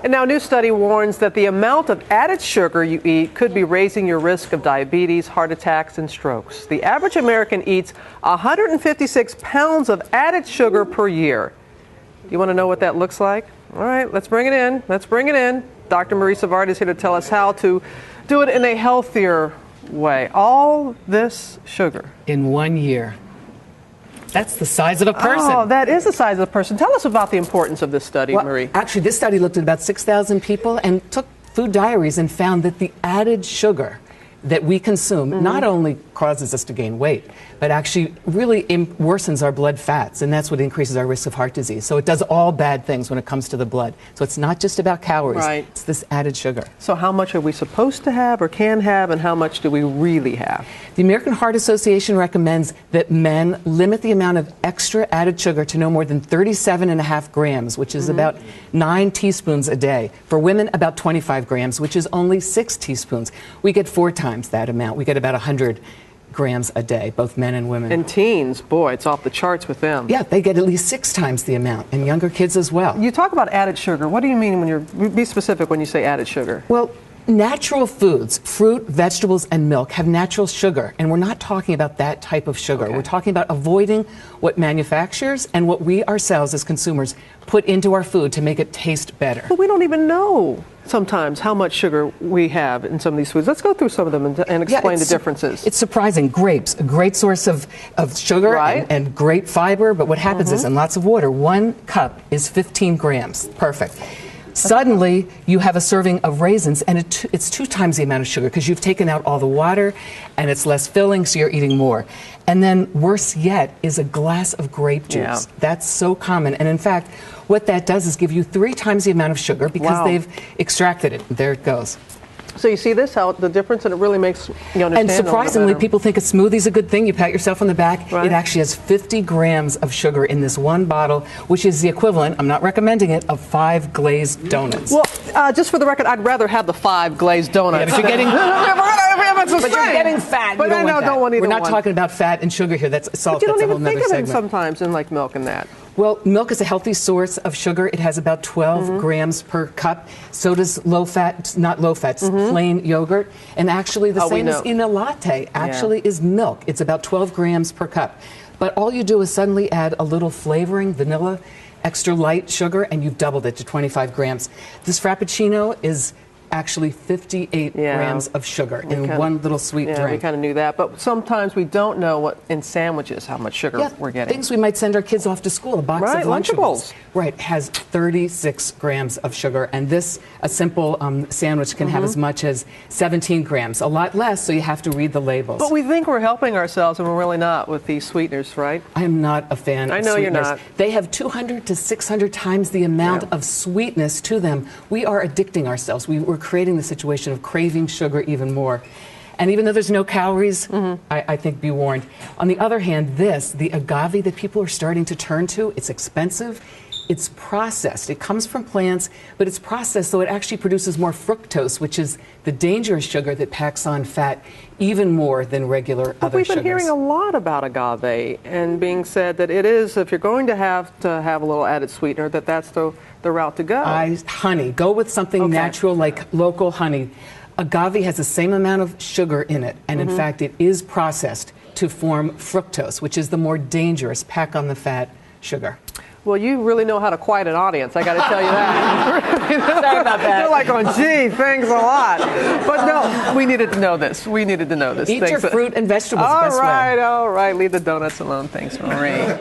And now a new study warns that the amount of added sugar you eat could be raising your risk of diabetes, heart attacks, and strokes. The average American eats 156 pounds of added sugar per year. Do you want to know what that looks like? All right, let's bring it in. Let's bring it in. Dr. Marie Savard is here to tell us how to do it in a healthier way. All this sugar. In 1 year. That's the size of a person. Oh, that is the size of a person. Tell us about the importance of this study, Marie. Actually, this study looked at about 6,000 people and took food diaries and found that the added sugar that we consume not only causes us to gain weight, but actually really worsens our blood fats, and that's what increases our risk of heart disease. So it does all bad things when it comes to the blood. So it's not just about calories, it's this added sugar. So how much are we supposed to have or can have, and how much do we really have? The American Heart Association recommends that men limit the amount of extra added sugar to no more than 37.5 grams, which is about 9 teaspoons a day. For women, about 25 grams, which is only 6 teaspoons. We get 4 times that amount. We get about 100 grams a day, both men and women. And teens, boy, it's off the charts with them. Yeah, they get at least 6 times the amount, and younger kids as well. You talk about added sugar. What do you mean when be specific when you say added sugar? Well, natural foods, fruit, vegetables, and milk have natural sugar, and we're not talking about that type of sugar. Okay. We're talking about avoiding what manufacturers and what we ourselves as consumers put into our food to make it taste better. But we don't even know sometimes how much sugar we have in some of these foods. Let's go through some of them and explain the differences. It's surprising. Grapes, a great source of sugar and great fiber, but what happens is in lots of water, 1 cup is 15 grams. Perfect. Suddenly, you have a serving of raisins, and it's 2 times the amount of sugar because you've taken out all the water, and it's less filling, so you're eating more. And then, worse yet, is a glass of grape juice. Yeah. That's so common. And in fact, what that does is give you 3 times the amount of sugar because they've extracted it. There it goes. So you see this, how the difference, and it really makes you understand. And surprisingly, people think a smoothie's a good thing. You pat yourself on the back. It actually has 50 grams of sugar in this one bottle, which is the equivalent, I'm not recommending it, of 5 glazed donuts. Well, just for the record, I'd rather have the 5 glazed donuts. Yeah, but you're getting, but you're getting fat. But I don't want either. We're not talking about fat and sugar here. That's salt. But you don't that's even think of segment. it sometimes in like milk and that. Well, milk is a healthy source of sugar. It has about 12 grams per cup. So does not low fat, plain yogurt. And actually the same as in a latte actually is milk. It's about 12 grams per cup. But all you do is suddenly add a little flavoring, vanilla, extra light sugar, and you've doubled it to 25 grams. This Frappuccino is actually 58 grams of sugar in one little sweet drink. We kind of knew that, but sometimes we don't know what in sandwiches how much sugar we're getting. Things we might send our kids off to school, a box of Lunchables. Has 36 grams of sugar, and this, a simple sandwich can have as much as 17 grams, a lot less, so you have to read the labels. But we think we're helping ourselves, and we're really not with these sweeteners, right? I am not a fan of sweeteners. I know you're not. They have 200 to 600 times the amount of sweetness to them. We are addicting ourselves. We're creating the situation of craving sugar even more. And even though there's no calories, I think be warned. On the other hand, the agave that people are starting to turn to, it's expensive. It's processed. It comes from plants, but it's processed so it actually produces more fructose, which is the dangerous sugar that packs on fat even more than regular other sugars. We've been hearing a lot about agave and being said that it is, if you're going to have a little added sweetener, that's the route to go. Honey. Go with something natural like local honey. Agave has the same amount of sugar in it, and in fact, it is processed to form fructose, which is the more dangerous pack on the fat sugar. Well, you really know how to quiet an audience, I got to tell you that. Sorry about that. They're like, oh, gee, thanks a lot. But no, we needed to know this. We needed to know this. Eat your fruit and vegetables. All right. Leave the donuts alone. Thanks, Marie.